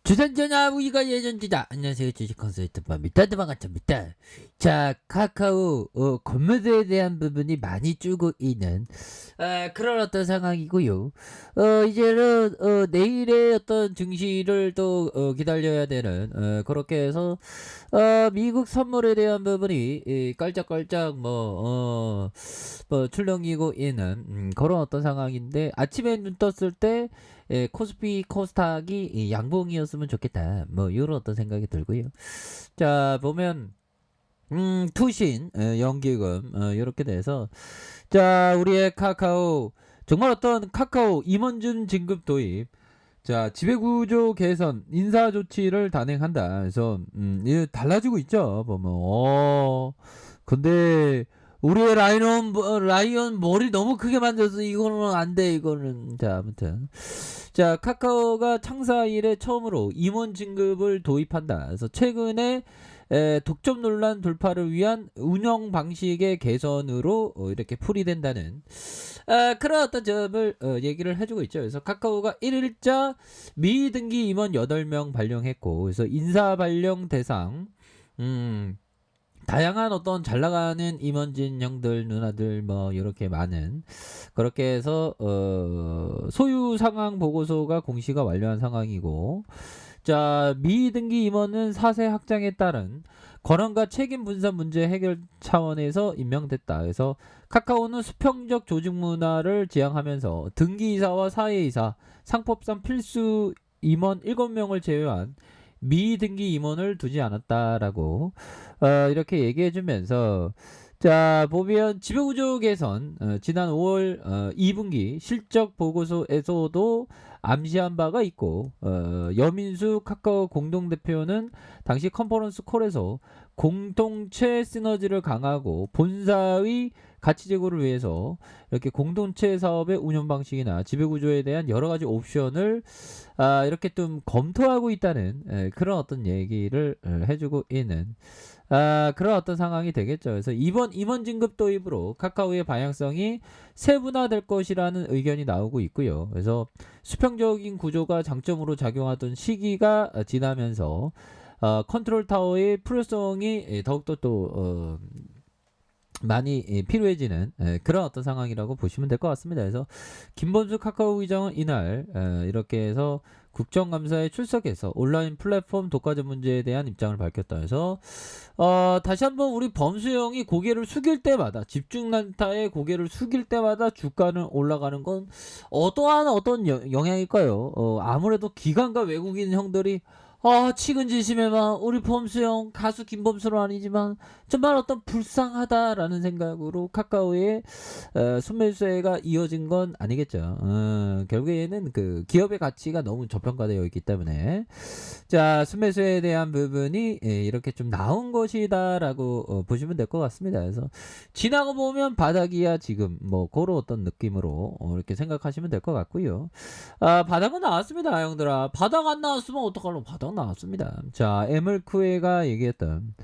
주산전화 우리가 예전주다. 안녕하세요, 주식 컨설턴트 반갑습니다. 반갑습니다. 자, 카카오 건매도에 대한 부분이 많이 줄고 있는 그런 어떤 상황이고요. 이제는 내일의 어떤 증시를 또 기다려야 되는 그렇게 해서 미국 선물에 대한 부분이 깔짝깔짝 뭐 출렁이고 있는 그런 어떤 상황인데, 아침에 눈 떴을 때 코스피 코스닥이 양봉이었으면 좋겠다, 뭐 이런 어떤 생각이 들고요. 자, 보면 투신 연기금 이렇게 돼서, 자, 우리의 카카오 정말 어떤 카카오 임원준 진급 도입, 자, 지배구조 개선, 인사 조치를 단행한다. 그래서 이게 달라지고 있죠. 보면 근데 우리의 라이언 머리 너무 크게 만들어서 이거는 안 돼. 이거는. 자, 아무튼 자, 카카오가 창사 이래 처음으로 임원 진급을 도입한다. 그래서 최근에 독점 논란 돌파를 위한 운영 방식의 개선으로 이렇게 풀이된다는 그런 어떤 점을 얘기를 해주고 있죠. 그래서 카카오가 1일자 미등기 임원 8명 발령했고, 그래서 인사 발령 대상 다양한 어떤 잘 나가는 임원진 형들 누나들 뭐 이렇게 많은, 그렇게 해서 소유 상황 보고서가 공시가 완료한 상황이고, 자, 미등기 임원은 사세 확장에 따른 권한과 책임 분산 문제 해결 차원에서 임명됐다. 그래서 카카오는 수평적 조직 문화를 지향하면서 등기이사와 사회이사, 상법상 필수 임원 7명을 제외한 미등기 임원을 두지 않았다라고 이렇게 얘기해주면서, 자, 보면 지배구조 개선, 지난 5월 2분기 실적 보고서에서도 암시한 바가 있고, 여민수 카카오 공동대표는 당시 컨퍼런스 콜에서 공동체 시너지를 강화하고 본사의 가치 제고를 위해서 이렇게 공동체 사업의 운영 방식이나 지배구조에 대한 여러 가지 옵션을 이렇게 좀 검토하고 있다는 그런 어떤 얘기를 해주고 있는 그런 어떤 상황이 되겠죠. 그래서 이번 임원 진급 도입으로 카카오의 방향성이 세분화될 것이라는 의견이 나오고 있고요. 그래서 수평적인 구조가 장점으로 작용하던 시기가 지나면서 컨트롤 타워의 필요성이 더욱더 또 많이 필요해지는 그런 어떤 상황이라고 보시면 될 것 같습니다. 그래서 김범수 카카오 의장은 이날 이렇게 해서 국정감사에 출석해서 온라인 플랫폼 독과점 문제에 대한 입장을 밝혔다. 해서 다시 한번 우리 범수 형이 고개를 숙일 때마다, 집중 난타에 고개를 숙일 때마다 주가는 올라가는 건 어떠한 어떤 영향일까요? 아무래도 기관과 외국인 형들이 측은지심에만 우리 범수형 가수 김범수는 아니지만 정말 어떤 불쌍하다라는 생각으로 카카오의 순매수세가 이어진 건 아니겠죠. 결국에는 그 기업의 가치가 너무 저평가되어 있기 때문에, 자, 순매수에 대한 부분이 이렇게 좀 나온 것이다라고 보시면 될 것 같습니다. 그래서 지나고 보면 바닥이야 지금, 뭐 그런 어떤 느낌으로 이렇게 생각하시면 될 것 같고요. 바닥은 나왔습니다, 형들아. 바닥 안 나왔으면 어떡하려고. 바닥 나왔습니다. 자, 에물쿠에가 얘기했던,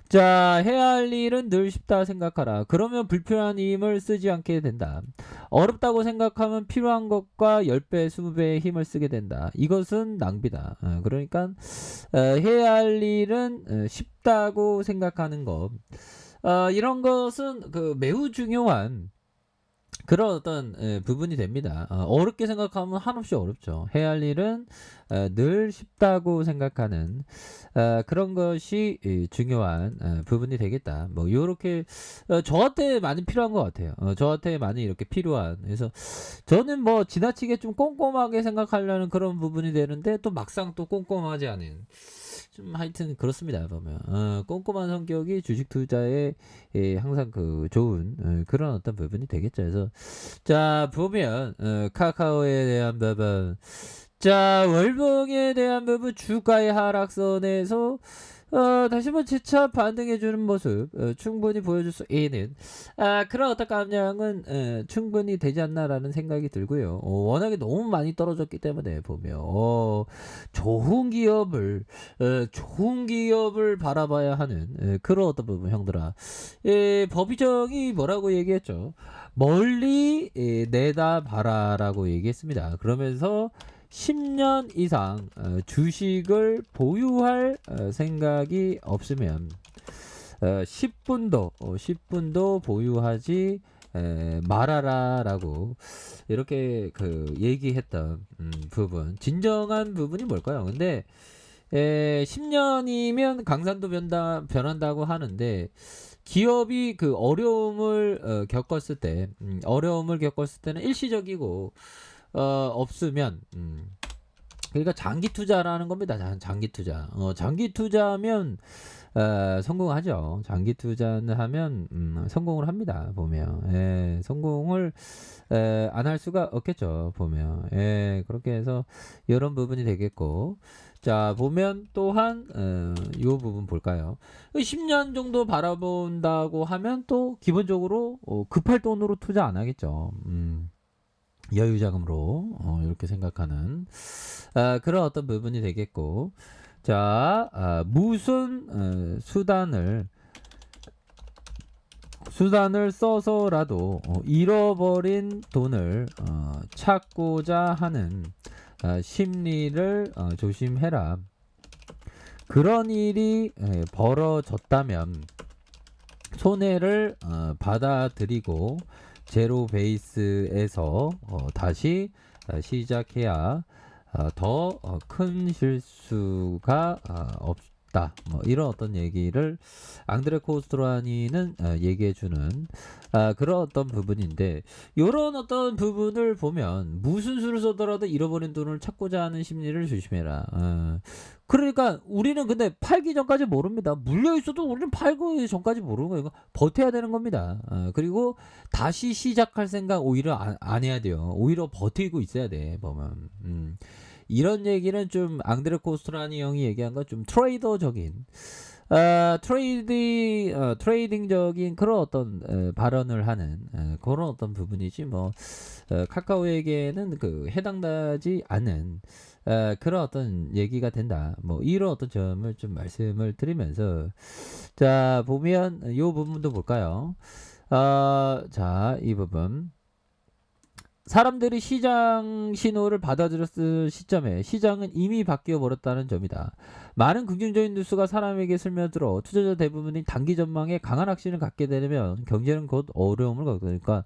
자, 해야 할 일은 늘 쉽다 생각하라. 그러면 불필요한 힘을 쓰지 않게 된다. 어렵다고 생각하면 필요한 것과 10배, 20배의 힘을 쓰게 된다. 이것은 낭비다. 그러니까 해야 할 일은 쉽다고 생각하는 것, 이런 것은 그 매우 중요한 그런 어떤 부분이 됩니다. 어렵게 생각하면 한없이 어렵죠. 해야 할 일은 늘 쉽다고 생각하는 그런 것이 중요한 부분이 되겠다. 뭐 요렇게 저한테 많이 필요한 것 같아요. 저한테 많이 이렇게 필요한. 그래서 저는 뭐 지나치게 좀 꼼꼼하게 생각하려는 그런 부분이 되는데, 또 막상 또 꼼꼼하지 않은, 좀 하여튼 그렇습니다. 보면 꼼꼼한 성격이 주식 투자에 항상 그 좋은 그런 어떤 부분이 되겠죠. 그래서 자, 보면 카카오에 대한 부분, 자, 월봉에 대한 부분, 주가의 하락선에서 다시 한번 재차 반등해주는 모습 충분히 보여줄 수 있는 그런 어떤 감량은 충분히 되지 않나라는 생각이 들고요. 워낙에 너무 많이 떨어졌기 때문에 보면 좋은 기업을 바라봐야 하는 그런 어떤 부분, 형들아. 법이정이 뭐라고 얘기했죠? 멀리 내다봐라라고 얘기했습니다. 그러면서 10년 이상 주식을 보유할 생각이 없으면 10분도 보유하지 말아라라고 이렇게 그 얘기했던 부분. 진정한 부분이 뭘까요? 근데 10년이면 강산도 변한다고 하는데 기업이 그 어려움을 겪었을 때는 일시적이고 없으면 그러니까 장기 투자라는 겁니다. 장기 투자. 장기 투자면 성공하죠. 장기 투자는 하면 성공을 합니다. 보면 성공을 안 할 수가 없겠죠. 보면 그렇게 해서 이런 부분이 되겠고, 자 보면 또한 요 부분 볼까요? 10년 정도 바라본다고 하면 또 기본적으로 급할 돈으로 투자 안 하겠죠. 여유 자금으로 이렇게 생각하는 그런 어떤 부분이 되겠고, 자 무슨 수단을 써서라도 잃어버린 돈을 찾고자 하는 심리를 조심해라. 그런 일이 벌어졌다면 손해를 받아들이고 제로 베이스에서 다시 시작해야 더 큰 실수가 없다. 뭐 이런 어떤 얘기를 앙드레 코스트라니는 얘기해주는 그런 어떤 부분인데, 이런 어떤 부분을 보면 무슨 수를 써더라도 잃어버린 돈을 찾고자 하는 심리를 조심해라. 그러니까 우리는 근데 팔기 전까지 모릅니다. 물려 있어도 우리는 팔기 전까지 모르는 거예요. 버텨야 되는 겁니다. 그리고 다시 시작할 생각 오히려 안 해야 돼요. 오히려 버티고 있어야 돼. 보면 이런 얘기는 좀 앙드레 코스트라니 형이 얘기한 건 좀 트레이더적인 트레이딩적인 그런 어떤 발언을 하는 그런 어떤 부분이지, 뭐 카카오에게는 그 해당되지 않는 그런 어떤 얘기가 된다. 뭐 이런 어떤 점을 좀 말씀을 드리면서, 자 보면 이 부분도 볼까요? 자 이 부분. 사람들이 시장 신호를 받아들였을 시점에 시장은 이미 바뀌어 버렸다는 점이다. 많은 긍정적인 뉴스가 사람에게 스며들어 투자자 대부분이 단기 전망에 강한 확신을 갖게 되면 경제는 곧 어려움을 겪으니까, 그러니까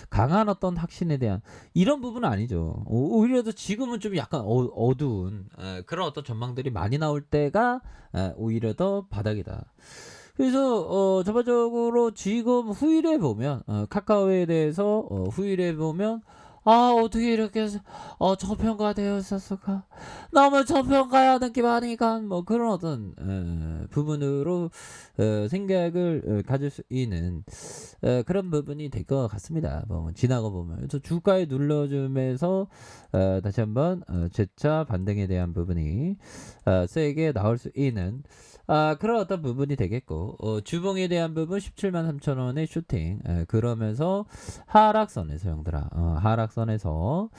강한 어떤 확신에 대한 이런 부분은 아니죠. 오히려 더 지금은 좀 약간 어두운 그런 어떤 전망들이 많이 나올 때가 오히려 더 바닥이다. 그래서 전반적으로 지금 후일에 보면 카카오에 대해서 후일에 보면 어떻게 이렇게 저평가되어 있었을까, 너무 저평가하는 게 많으니까 뭐 그런 어떤 부분으로 생각을 가질 수 있는 그런 부분이 될 것 같습니다. 뭐 지나가 보면. 그래서 주가에 눌러주면서 다시 한번 재차 반등에 대한 부분이 세게 나올 수 있는 그런 어떤 부분이 되겠고, 주봉에 대한 부분 173,000원의 슈팅, 그러면서 하락선에서 형들아, 하락선에서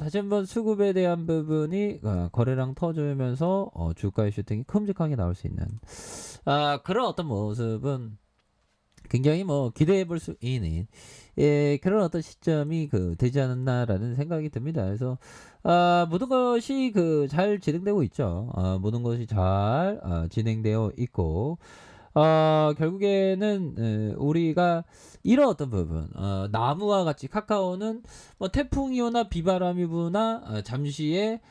다시 한번 수급에 대한 부분이 거래량 터주면서 주가의 슈팅이 큼직하게 나올 수 있는 그런 어떤 모습은 굉장히 뭐 기대해 볼 수 있는 그런 어떤 시점이 되지 않았나라는 생각이 듭니다. 그래서 모든 것이 잘 진행되고 있죠. 모든 것이 잘 진행되어 있고, 결국에는 우리가 이런 어떤 부분, 나무와 같이 카카오는 뭐 태풍이 오나 비바람이 부나 잠시에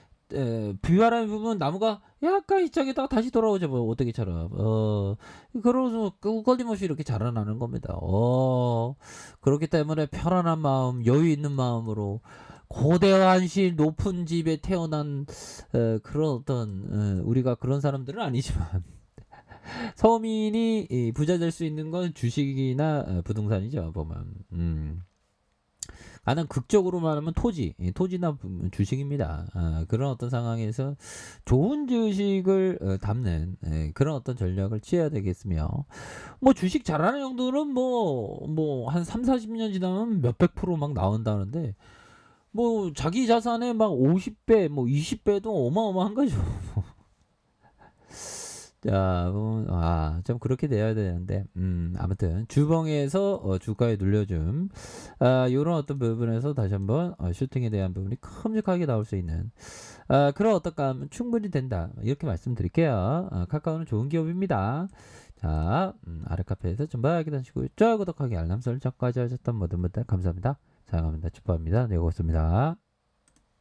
비바람이 부면 나무가 약간 이쪽에다가 다시 돌아오죠. 뭐 오뚜기처럼. 그러면서 끊임없이 이렇게 자라나는 겁니다. 그렇기 때문에 편안한 마음, 여유 있는 마음으로 고대한 시 높은 집에 태어난 그런 어떤 우리가 그런 사람들은 아니지만 서민이 부자 될 수 있는 건 주식이나 부동산이죠. 보면. 가장 극적으로 말하면 토지나 주식입니다. 그런 어떤 상황에서 좋은 주식을 담는 그런 어떤 전략을 취해야 되겠으며, 뭐 주식 잘하는 형들은 뭐 한 3, 40년 지나면 몇백 프로 막 나온다는데, 뭐 자기 자산의 막 50배, 뭐 20배도 어마어마한 거죠. 자, 좀 그렇게 돼야 되는데, 아무튼 주봉에서 주가에 눌려줌, 요런 어떤 부분에서 다시 한번 슈팅에 대한 부분이 큼직하게 나올 수 있는 그런 어떤 감 충분히 된다. 이렇게 말씀드릴게요. 카카오는 좋은 기업입니다. 자, 아래카페에서 좀 봐야기 하시고, 좋아요, 구독하기, 알람 설정까지 하셨던 모든 분들 감사합니다. 사랑합니다. 축복합니다. 네, 고맙습니다.